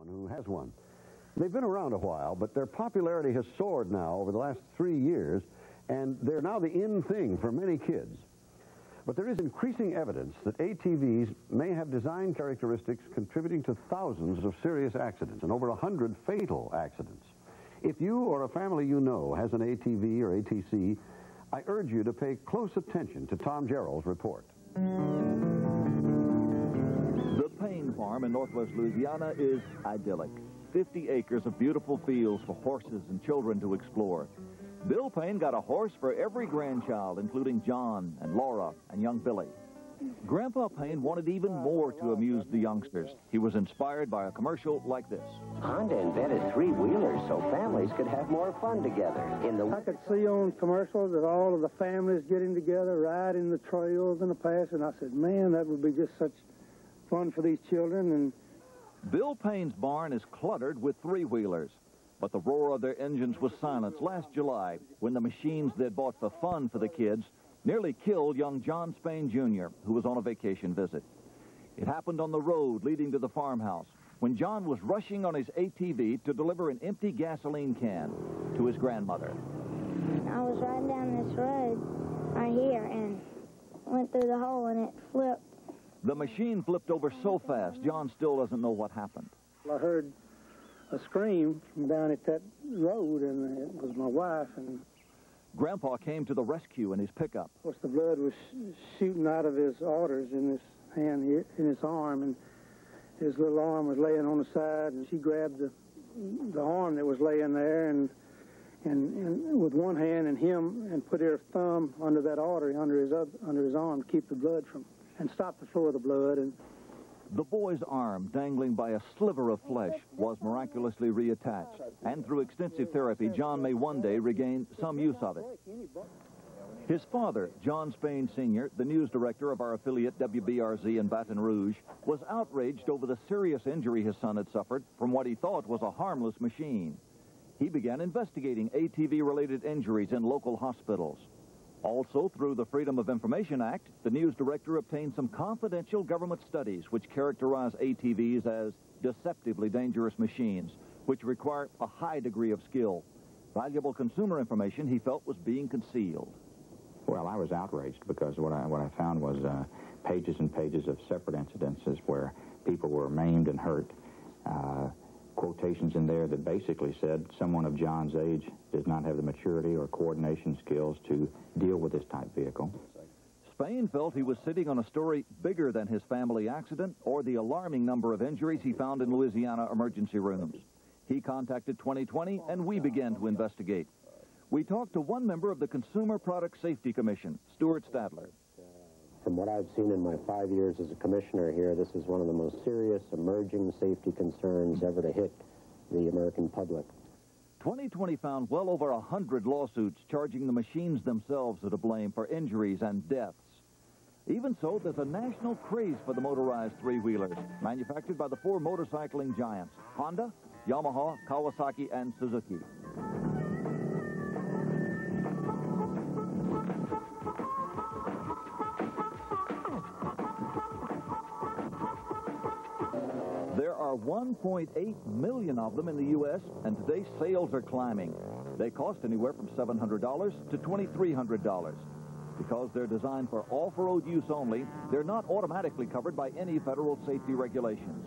Who has one. They've been around a while, but their popularity has soared now over the last 3 years, and they're now the in thing for many kids. But there is increasing evidence that ATVs may have design characteristics contributing to thousands of serious accidents and over 100 fatal accidents. If you or a family you know has an ATV or ATC, I urge you to pay close attention to Tom Gerald's report. The Payne Farm in northwest Louisiana is idyllic. 50 acres of beautiful fields for horses and children to explore. Bill Payne got a horse for every grandchild, including John and Laura and young Billy. Grandpa Payne wanted even more to amuse the youngsters. He was inspired by a commercial like this. Honda invented three-wheelers so families could have more fun together. I could see on commercials that all of the families getting together, riding the trails and the paths, and I said, man, that would be just such fun for these children. And Bill Payne's barn is cluttered with three-wheelers, but the roar of their engines was silenced last July when the machines they'd bought for fun for the kids nearly killed young John Spain Jr., who was on a vacation visit. It happened on the road leading to the farmhouse when John was rushing on his ATV to deliver an empty gasoline can to his grandmother. I was riding down this road right here and went through the hole and it flipped. The machine flipped over so fast, John still doesn't know what happened. I heard a scream from down at that road, and it was my wife. And Grandpa came to the rescue in his pickup. of course, the blood was shooting out of his arteries in his hand here, in his arm, and his little arm was laying on the side, and she grabbed the arm that was laying there, and with one hand and put her thumb under that artery under his arm to keep the blood from and stop the flow of the blood. And the boy's arm, dangling by a sliver of flesh, was miraculously reattached. And through extensive therapy, John may one day regain some use of it. His father, John Spain Sr., the news director of our affiliate WBRZ in Baton Rouge, was outraged over the serious injury his son had suffered from what he thought was a harmless machine. He began investigating ATV-related injuries in local hospitals. Also, through the Freedom of Information Act, the news director obtained some confidential government studies which characterize ATVs as deceptively dangerous machines, which require a high degree of skill. Valuable consumer information he felt was being concealed. Well, I was outraged because what I found was pages and pages of separate incidences where people were maimed and hurt. Quotations in there that basically said someone of John's age does not have the maturity or coordination skills to deal with this type vehicle. Spain felt he was sitting on a story bigger than his family accident or the alarming number of injuries he found in Louisiana emergency rooms. He contacted 2020, and we began to investigate. We talked to one member of the Consumer Product Safety Commission, Stuart Stadler. From what I've seen in my 5 years as a commissioner here, this is one of the most serious emerging safety concerns ever to hit the American public. 2020 found well over 100 lawsuits charging the machines themselves are to blame for injuries and deaths. Even so, there's a national craze for the motorized three-wheelers, manufactured by the four motorcycling giants, Honda, Yamaha, Kawasaki, and Suzuki. There are 1.8 million of them in the U.S., and today sales are climbing. They cost anywhere from $700 to $2,300. Because they're designed for off-road use only, they're not automatically covered by any federal safety regulations.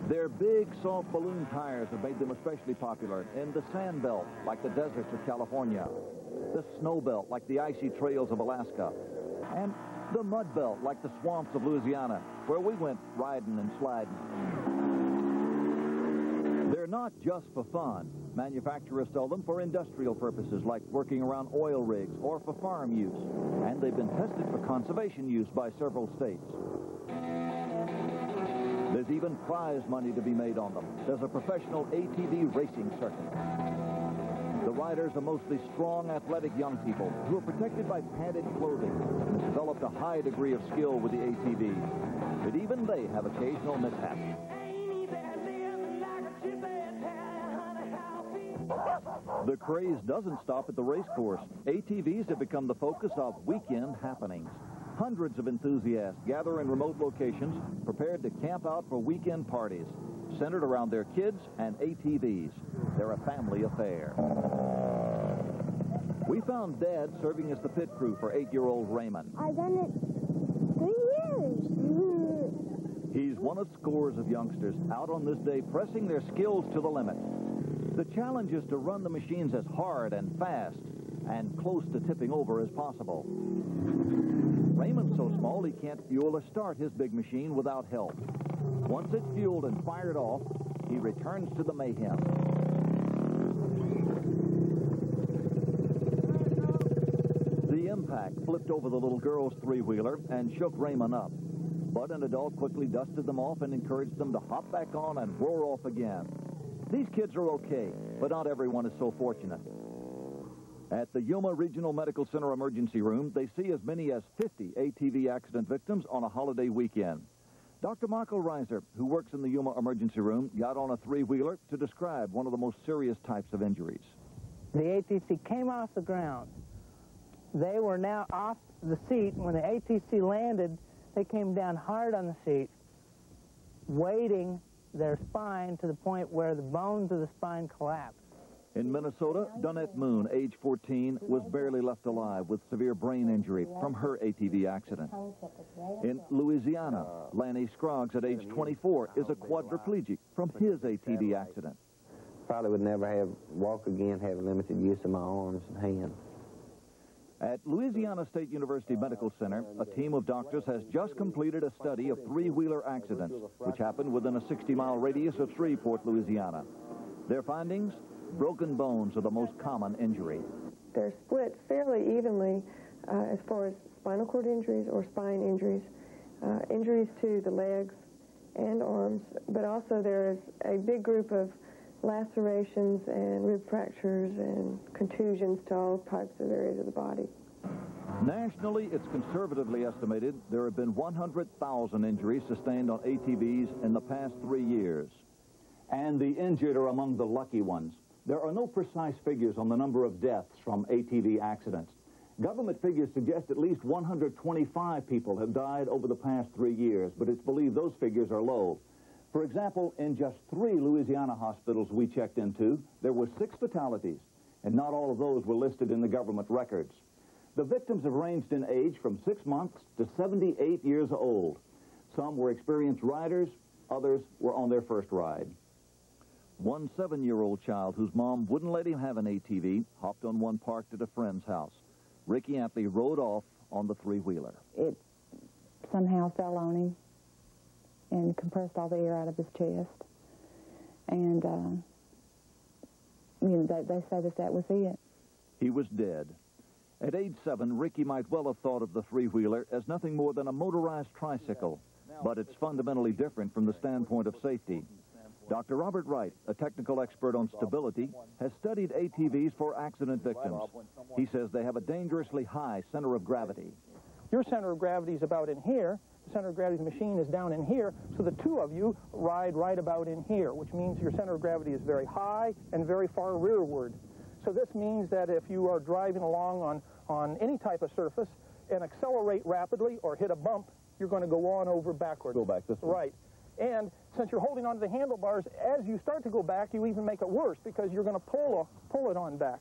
Their big salt balloon tires have made them especially popular in the sand belt, like the deserts of California, the snow belt, like the icy trails of Alaska, and the mud belt, like the swamps of Louisiana, where we went riding and sliding. They're not just for fun. Manufacturers sell them for industrial purposes, like working around oil rigs or for farm use. And they've been tested for conservation use by several states. There's even prize money to be made on them. There's a professional ATV racing circuit. The riders are mostly strong, athletic young people who are protected by padded clothing and have developed a high degree of skill with the ATV. But even they have occasional mishaps. The craze doesn't stop at the race course. ATVs have become the focus of weekend happenings. Hundreds of enthusiasts gather in remote locations prepared to camp out for weekend parties. centered around their kids and ATVs. They're a family affair. We found Dad serving as the pit crew for 8-year-old Raymond. I've done it 3 years. He's one of scores of youngsters out on this day pressing their skills to the limit. The challenge is to run the machines as hard and fast and close to tipping over as possible. Raymond's so small he can't fuel or start his big machine without help. Once it's fueled and fired off, he returns to the mayhem. The impact flipped over the little girl's three-wheeler and shook Raymond up. But an adult quickly dusted them off and encouraged them to hop back on and roar off again. These kids are okay, but not everyone is so fortunate. At the Yuma Regional Medical Center emergency room, they see as many as 50 ATV accident victims on a holiday weekend. Dr. Marco Reiser, who works in the Yuma emergency room, got on a three-wheeler to describe one of the most serious types of injuries. The ATC came off the ground. They were now off the seat. When the ATC landed, they came down hard on the seat, weighting their spine to the point where the bones of the spine collapsed. In Minnesota, Donette Moon, age 14, was barely left alive with severe brain injury from her ATV accident. In Louisiana, Lanny Scroggs, at age 24, is a quadriplegic from his ATV accident. Probably would never walk again, have limited use of my arms and hands. At Louisiana State University Medical Center, a team of doctors has just completed a study of three-wheeler accidents, which happened within a 60-mile radius of Shreveport, Louisiana. Their findings? Broken bones are the most common injury. They're split fairly evenly as far as spinal cord injuries or spine injuries, injuries to the legs and arms, but also there is a big group of lacerations and rib fractures and contusions to all types of areas of the body. Nationally, it's conservatively estimated there have been 100,000 injuries sustained on ATVs in the past 3 years. And the injured are among the lucky ones. There are no precise figures on the number of deaths from ATV accidents. Government figures suggest at least 125 people have died over the past 3 years, but it's believed those figures are low. For example, in just 3 Louisiana hospitals we checked into, there were 6 fatalities, and not all of those were listed in the government records. The victims have ranged in age from 6 months to 78 years old. Some were experienced riders, others were on their first ride. One 7-year-old child whose mom wouldn't let him have an ATV hopped on one parked at a friend's house. Ricky Antley rode off on the three-wheeler. It somehow fell on him and compressed all the air out of his chest. And, they say that was it. He was dead. At age 7, Ricky might well have thought of the three-wheeler as nothing more than a motorized tricycle, but it's fundamentally different from the standpoint of safety. Dr. Robert Wright, a technical expert on stability, has studied ATVs for accident victims. He says they have a dangerously high center of gravity. Your center of gravity is about in here. The center of gravity of the machine is down in here, so the two of you ride right about in here, which means your center of gravity is very high and very far rearward. So this means that if you are driving along on any type of surface and accelerate rapidly or hit a bump, you're going to go on over backwards. Go back this way. Right. And since you're holding onto the handlebars, as you start to go back, you even make it worse because you're going to pull it on back.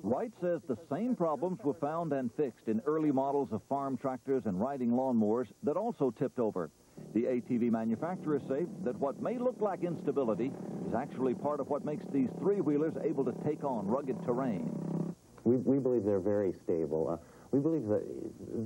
Wright says the same problems were found and fixed in early models of farm tractors and riding lawnmowers that also tipped over. The ATV manufacturers say that what may look like instability is actually part of what makes these three-wheelers able to take on rugged terrain. We believe they're very stable. We believe that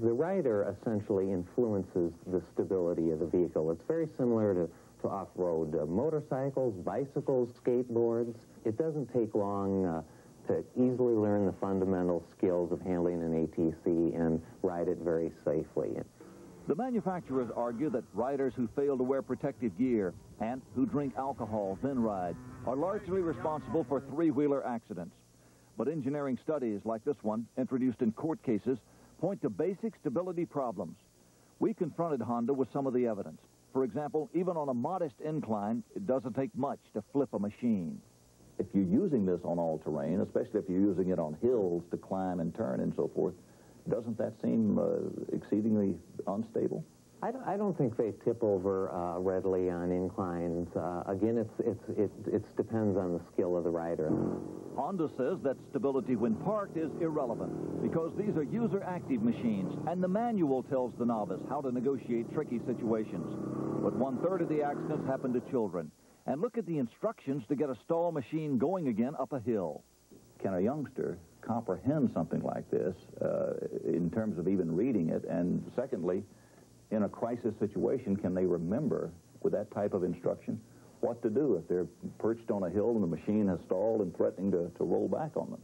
the rider essentially influences the stability of the vehicle. It's very similar to off-road motorcycles, bicycles, skateboards. It doesn't take long to easily learn the fundamental skills of handling an ATC and ride it very safely. The manufacturers argue that riders who fail to wear protective gear and who drink alcohol then ride are largely responsible for three-wheeler accidents. But engineering studies like this one, introduced in court cases, point to basic stability problems. We confronted Honda with some of the evidence. For example, even on a modest incline, it doesn't take much to flip a machine. If you're using this on all terrain, especially if you're using it on hills to climb and turn and so forth, doesn't that seem exceedingly unstable? I don't think they tip over readily on inclines. Again, it depends on the skill of the rider. Honda says that stability when parked is irrelevant because these are user-active machines, and the manual tells the novice how to negotiate tricky situations. But 1/3 of the accidents happen to children. And look at the instructions to get a stall machine going again up a hill. Can a youngster comprehend something like this in terms of even reading it? And secondly, in a crisis situation, can they remember, with that type of instruction, what to do if they're perched on a hill and the machine has stalled and threatening to roll back on them?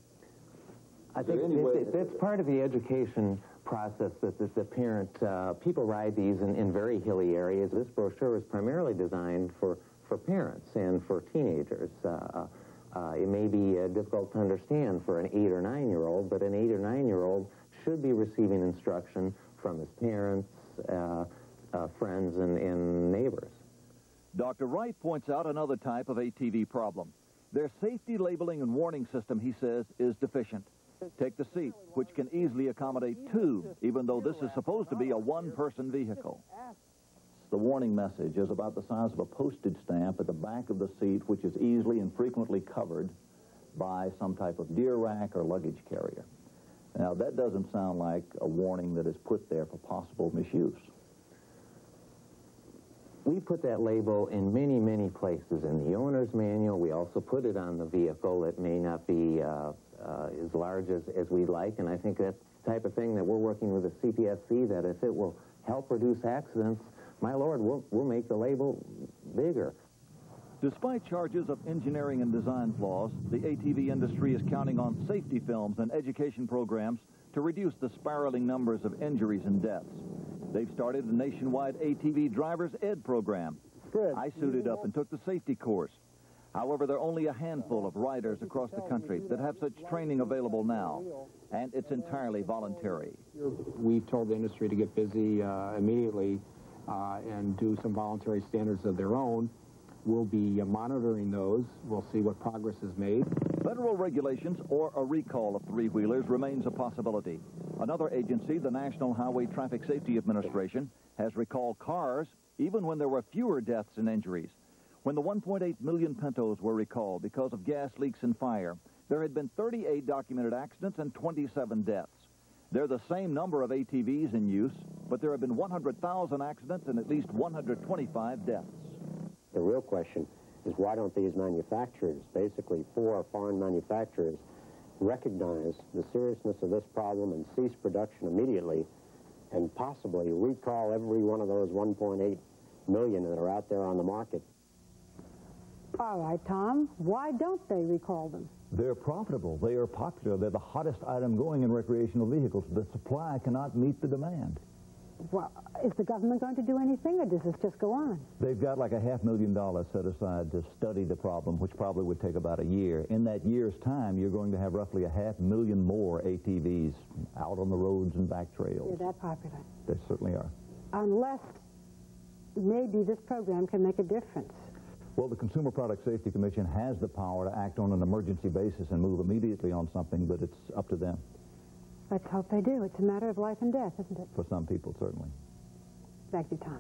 I think that's part of the education process that the parent, people ride these in very hilly areas. This brochure is primarily designed for parents and for teenagers. It may be difficult to understand for an 8 or 9-year-old, but an 8 or 9-year-old should be receiving instruction from his parents, friends, and neighbors. Dr. Wright points out another type of ATV problem. Their safety labeling and warning system, he says, is deficient. Take the seat, which can easily accommodate 2, even though this is supposed to be a 1-person vehicle. The warning message is about the size of a postage stamp at the back of the seat, which is easily and frequently covered by some type of deer rack or luggage carrier. Now, that doesn't sound like a warning that is put there for possible misuse. We put that label in many, many places. In the owner's manual, we also put it on the vehicle. It may not be as large as we'd like, and I think that's the type of thing that we're working with the CPSC, that if it will help reduce accidents, my Lord, we'll make the label bigger. Despite charges of engineering and design flaws, the ATV industry is counting on safety films and education programs to reduce the spiraling numbers of injuries and deaths. They've started a nationwide ATV driver's ed program. I suited up and took the safety course. However, there are only a handful of riders across the country that have such training available now, and it's entirely voluntary. We've told the industry to get busy immediately and do some voluntary standards of their own. We'll be monitoring those. We'll see what progress is made. Federal regulations or a recall of three-wheelers remains a possibility. Another agency, the National Highway Traffic Safety Administration, has recalled cars even when there were fewer deaths and injuries. When the 1.8 million Pintos were recalled because of gas leaks and fire, there had been 38 documented accidents and 27 deaths. They're the same number of ATVs in use, but there have been 100,000 accidents and at least 125 deaths. The real question is, why don't these manufacturers, basically 4 foreign manufacturers, recognize the seriousness of this problem and cease production immediately and possibly recall every one of those 1.8 million that are out there on the market? All right, Tom, why don't they recall them? They're profitable. They are popular. They're the hottest item going in recreational vehicles. The supply cannot meet the demand. Well, is the government going to do anything, or does this just go on? They've got like a $500,000 set aside to study the problem, which probably would take about a year. In that year's time, you're going to have roughly 500,000 more ATVs out on the roads and back trails. They're that popular. They certainly are. Unless maybe this program can make a difference. Well, the Consumer Product Safety Commission has the power to act on an emergency basis and move immediately on something, but it's up to them. Let's hope they do. It's a matter of life and death, isn't it? For some people, certainly. Thank you, Tom.